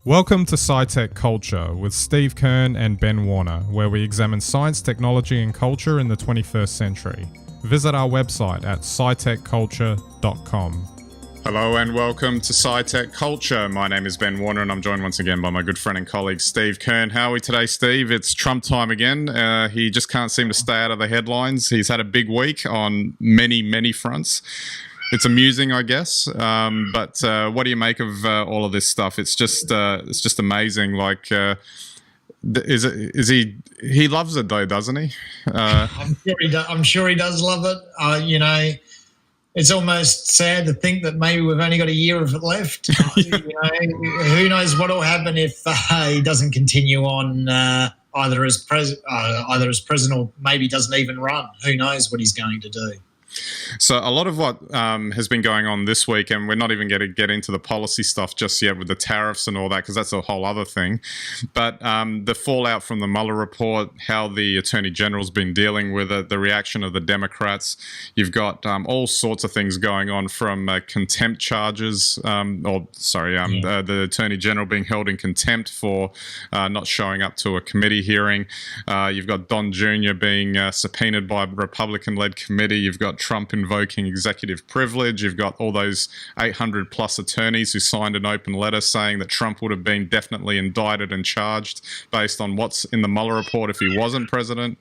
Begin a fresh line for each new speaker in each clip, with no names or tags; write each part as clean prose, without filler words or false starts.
Welcome to SciTech Culture with Steve Kern and Ben Warner, where we examine science, technology and culture in the 21st century. Visit our website at scitechculture.com.
Hello and welcome to SciTech Culture. My name is Ben Warner and I'm joined once again by my good friend and colleague Steve Kern. How are we today, Steve? It's Trump time again. He just can't seem to stay out of the headlines. He's had a big week on many fronts. It's amusing, I guess, but what do you make of all of this stuff? It's just amazing. Like, is he loves it though, doesn't he?
I'm sure he does love it. It's almost sad to think that maybe we've only got a year of it left. Who knows what will happen if he doesn't continue on either as president or maybe doesn't even run. Who knows what he's going to do?
So a lot of what has been going on this week, and we're not even going to get into the policy stuff just yet with the tariffs and all that, because that's a whole other thing. But the fallout from the Mueller Report, how the Attorney General's been dealing with it, the reaction of the Democrats. You've got all sorts of things going on, from contempt charges, the Attorney General being held in contempt for not showing up to a committee hearing. You've got Don Jr. being subpoenaed by a Republican-led committee. You've got Trump invoking executive privilege. You've got all those 800 plus attorneys who signed an open letter saying that Trump would have been definitely indicted and charged based on what's in the Mueller report if he wasn't president.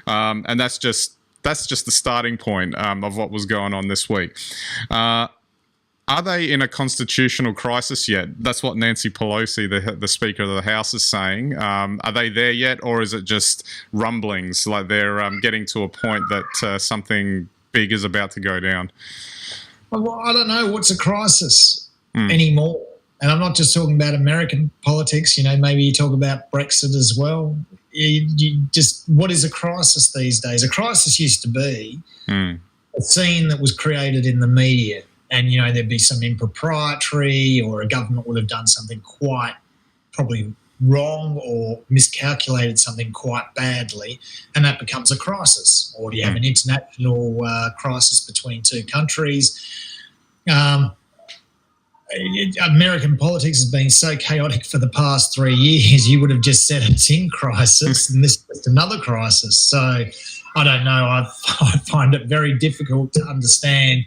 And that's just the starting point of what was going on this week. Are they in a constitutional crisis yet? That's what Nancy Pelosi, the Speaker of the House, is saying. Are they there yet, or is it just rumblings, like they're getting to a point that something big is about to go down?
Well, I don't know what's a crisis anymore. And I'm not just talking about American politics. Maybe you talk about Brexit as well. What is a crisis these days? A crisis used to be a scene that was created in the media. And, there'd be some impropriety, or a government would have done something quite probably wrong or miscalculated something quite badly, and that becomes a crisis. Or do you have an international crisis between two countries? American politics has been so chaotic for the past 3 years, you would have just said it's in crisis, and this is just another crisis. So I don't know. I find it very difficult to understand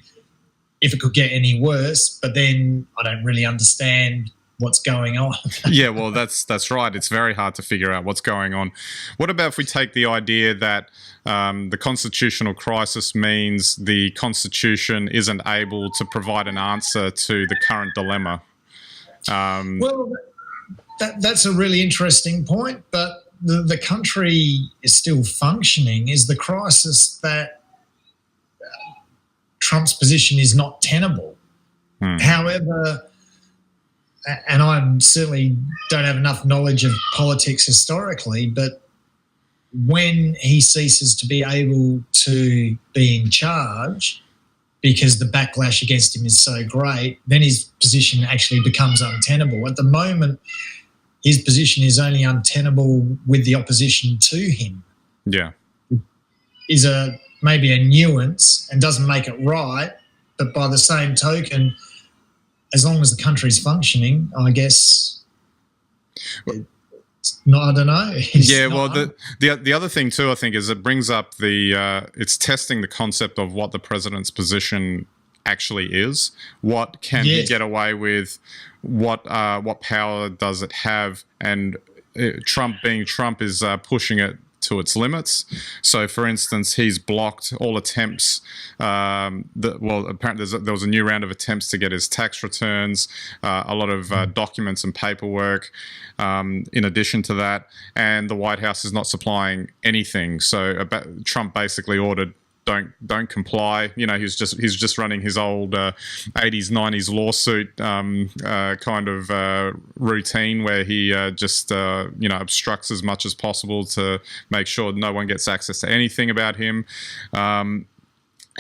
if it could get any worse, but then I don't really understand what's going on.
Yeah, well, that's right. It's very hard to figure out what's going on. What about if we take the idea that the constitutional crisis means the Constitution isn't able to provide an answer to the current dilemma?
Well, that's a really interesting point, but the country is still functioning. Is the crisis that Trump's position is not tenable? However, and I certainly don't have enough knowledge of politics historically, but when he ceases to be able to be in charge because the backlash against him is so great, then his position actually becomes untenable. At the moment, his position is only untenable with the opposition to him.
Yeah.
Is maybe a nuance and doesn't make it right, but by the same token, as long as the country's functioning, I guess. I don't know.
The other thing too, I think, is it brings up it's testing the concept of what the president's position actually is. What can he get away with? What power does it have? And Trump, being Trump, is pushing it to its limits. So, for instance, he's blocked all attempts. Apparently there was a new round of attempts to get his tax returns, a lot of documents and paperwork. In addition to that, and the White House is not supplying anything. So, Trump basically ordered, don't comply. He's just running his old 80s, 90s lawsuit kind of routine, where he obstructs as much as possible to make sure no one gets access to anything about him. And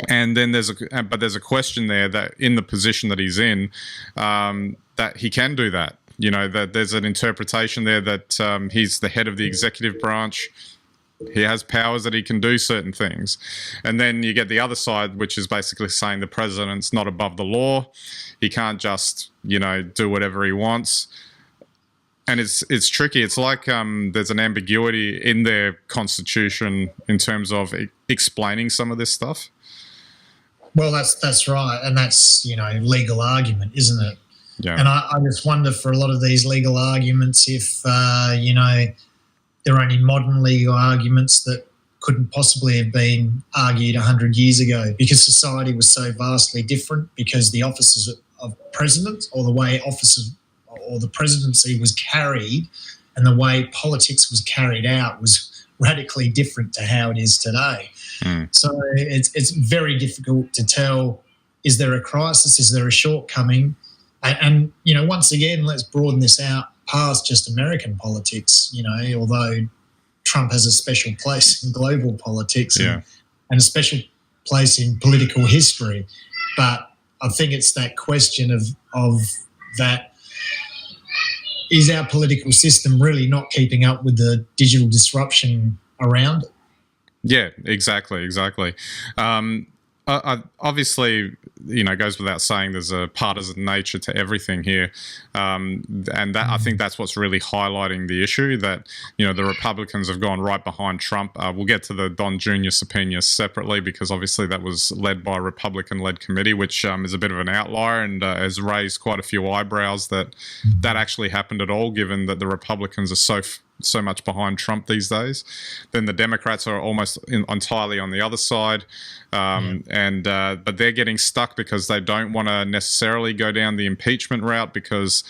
then there's a question there that in the position that he's in, that he can do that. That there's an interpretation there that he's the head of the executive branch. He has powers that he can do certain things. And then you get the other side, which is basically saying the president's not above the law. He can't just, do whatever he wants. And it's tricky. It's like there's an ambiguity in their constitution in terms of explaining some of this stuff.
Well, that's right, and that's legal argument, isn't it?
Yeah.
And I just wonder for a lot of these legal arguments if they're only modern legal arguments that couldn't possibly have been argued 100 years ago, because society was so vastly different, because the offices of president, or the way offices or the presidency was carried and the way politics was carried out was radically different to how it is today. So it's very difficult to tell, is there a crisis, is there a shortcoming? And once again, let's broaden this out past just American politics, although Trump has a special place in global politics and a special place in political history. But I think it's that question of that, is our political system really not keeping up with the digital disruption around it?
Yeah, exactly. Obviously, it goes without saying there's a partisan nature to everything here. And that I think that's what's really highlighting the issue, that, the Republicans have gone right behind Trump. We'll get to the Don Jr. subpoena separately, because obviously that was led by a Republican-led committee, which is a bit of an outlier and has raised quite a few eyebrows that actually happened at all, given that the Republicans are so much behind Trump these days. Then the Democrats are almost entirely on the other side, but they're getting stuck because they don't want to necessarily go down the impeachment route, because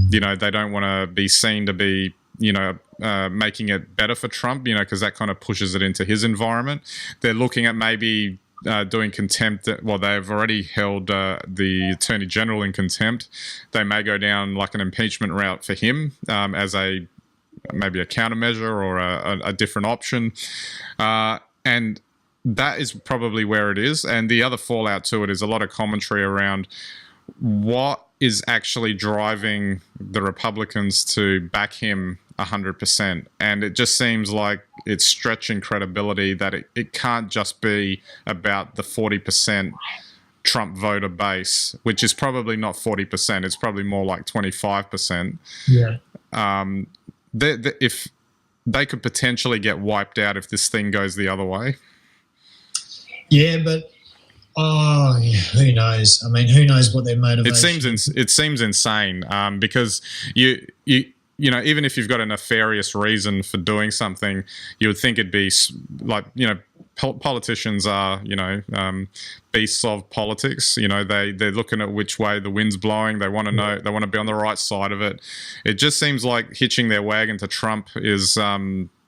they don't want to be seen to be making it better for Trump, because that kind of pushes it into his environment. They're looking at maybe doing contempt. Well, they've already held the Attorney General in contempt. They may go down like an impeachment route for him as maybe a countermeasure or a different option. And that is probably where it is. And the other fallout to it is a lot of commentary around what is actually driving the Republicans to back him 100%. And it just seems like it's stretching credibility, that it can't just be about the 40% Trump voter base, which is probably not 40%. It's probably more like 25%.
Yeah.
If they could potentially get wiped out if this thing goes the other way.
Yeah, but who knows? I mean, who knows what their motivation?
It seems insane, because you even if you've got a nefarious reason for doing something, you would think it'd be like, politicians are, beasts of politics. They're looking at which way the wind's blowing. They want to know. They want to be on the right side of it. It just seems like hitching their wagon to Trump is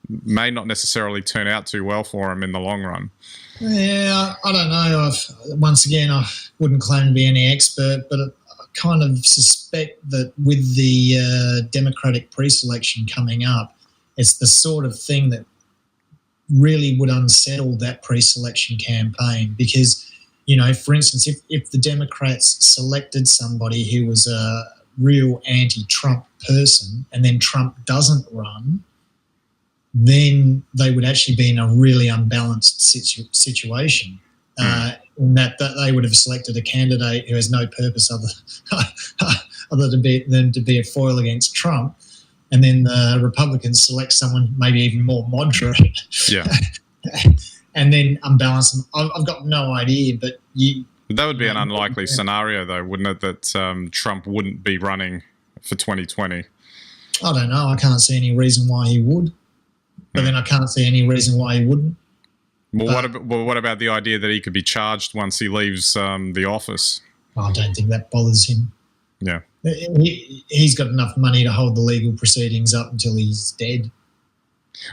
may not necessarily turn out too well for him in the long run.
Yeah, I don't know. Once again, I wouldn't claim to be any expert, but I kind of suspect that with the Democratic pre-selection coming up, it's the sort of thing that really would unsettle that pre-selection campaign, because, for instance, if the Democrats selected somebody who was a real anti-Trump person and then Trump doesn't run, then they would actually be in a really unbalanced situation. In that they would have selected a candidate who has no purpose other than to be a foil against Trump, and then the Republicans select someone maybe even more moderate, and then unbalance them. I've got no idea, but
that would be an unlikely scenario, though, wouldn't it? That Trump wouldn't be running for 2020.
I don't know. I can't see any reason why he would, but then I can't see any reason why he wouldn't.
Well, what about the idea that he could be charged once he leaves the office?
I don't think that bothers him.
Yeah.
He's got enough money to hold the legal proceedings up until he's dead.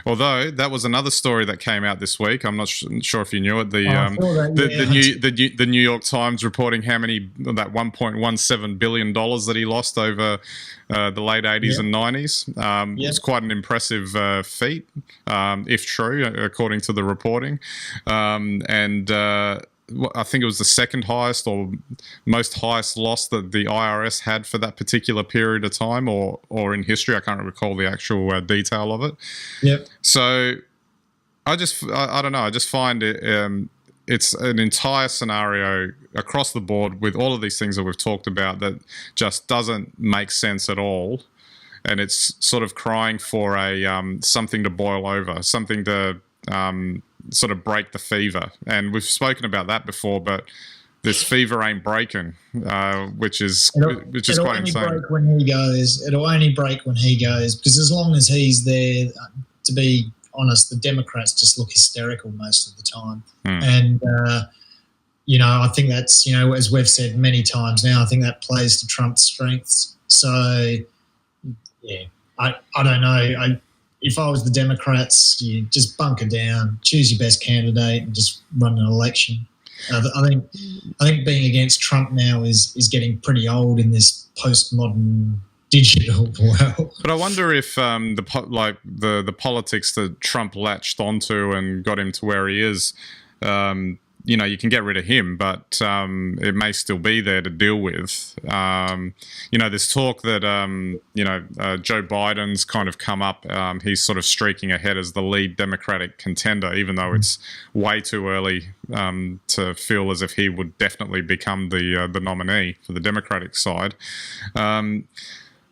Although that was another story that came out this week. I'm not sure if you knew it. The New York Times reporting that $1.17 billion that he lost over the late 80s and 90s. It's quite an impressive feat, if true, according to the reporting. I think it was the second highest or most highest loss that the IRS had for that particular period of time, or in history. I can't recall the actual detail of it.
Yep.
So I don't know. I just find it it's an entire scenario across the board with all of these things that we've talked about that just doesn't make sense at all. and it's sort of crying for a something to boil over, something to sort of break the fever. And we've spoken about that before, but this fever ain't breaking, which is quite insane.
Break when he goes. It'll only break when he goes, because as long as he's there, to be honest, the Democrats just look hysterical most of the time. And I think that's, as we've said many times now, I think that plays to Trump's strengths. So yeah, I don't know. If I was the Democrats, you just bunker down, choose your best candidate, and just run an election. I think being against Trump now is getting pretty old in this postmodern digital world.
But I wonder if the politics that Trump latched onto and got him to where he is, you can get rid of him, but it may still be there to deal with. There's talk that, Joe Biden's kind of come up. He's sort of streaking ahead as the lead Democratic contender, even though it's way too early to feel as if he would definitely become the nominee for the Democratic side.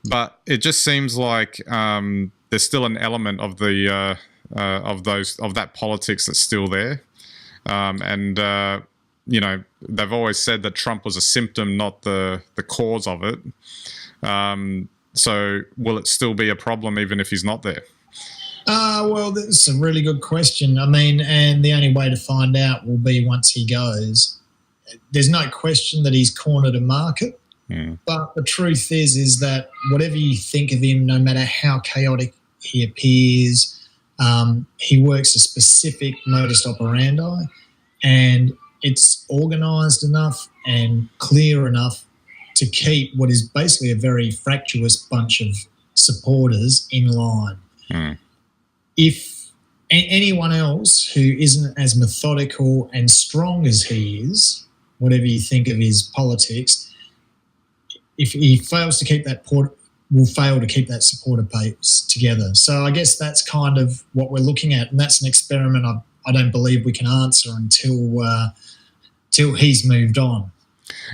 But it just seems like there's still an element of that politics that's still there. They've always said that Trump was a symptom, not the cause of it. So will it still be a problem even if he's not there?
Well, that's a really good question. I mean, and the only way to find out will be once he goes. There's no question that he's cornered a market. But the truth is that whatever you think of him, no matter how chaotic he appears, he works a specific modus operandi, and it's organised enough and clear enough to keep what is basically a very fractious bunch of supporters in line. If anyone else who isn't as methodical and strong as he is, whatever you think of his politics, if he fails to keep that will fail to keep that supporter base together. So I guess that's kind of what we're looking at, and that's an experiment I don't believe we can answer until he's moved on.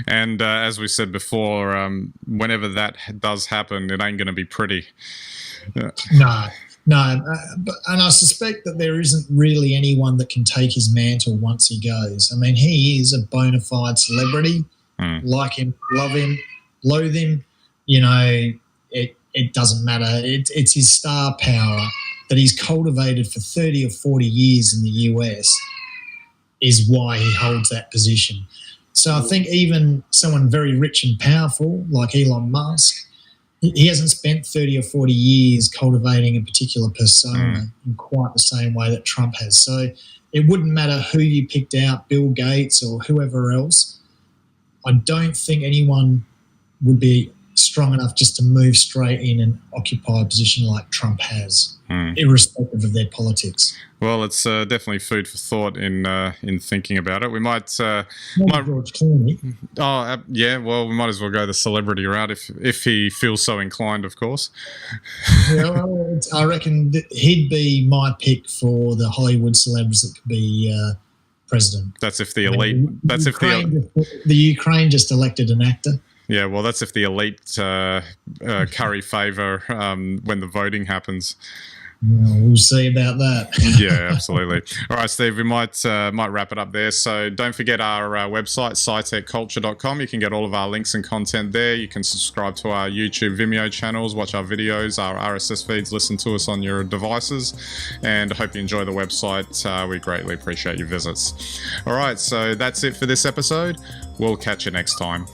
And as we said before, whenever that does happen, it ain't going to be pretty.
No. And I suspect that there isn't really anyone that can take his mantle once he goes. I mean, he is a bona fide celebrity. Like him, love him, loathe him, it doesn't matter. It's his star power that he's cultivated for 30 or 40 years in the US is why he holds that position. So I think even someone very rich and powerful like Elon Musk, he hasn't spent 30 or 40 years cultivating a particular persona in quite the same way that Trump has. So it wouldn't matter who you picked out, Bill Gates or whoever else. I don't think anyone would be strong enough just to move straight in and occupy a position like Trump has, irrespective of their politics.
Well, it's definitely food for thought in thinking about it. We might.
George Clooney.
Well, we might as well go the celebrity route if he feels so inclined, of course.
I reckon that he'd be my pick for the Hollywood celebs that could be president.
That's if the elite.
The Ukraine just elected an actor.
Yeah, well, that's if the elite curry favour when the voting happens.
We'll see about that.
Yeah, absolutely. All right, Steve, we might wrap it up there. So don't forget our website, scitechculture.com. You can get all of our links and content there. You can subscribe to our YouTube, Vimeo channels, watch our videos, our RSS feeds, listen to us on your devices. And I hope you enjoy the website. We greatly appreciate your visits. All right, so that's it for this episode. We'll catch you next time.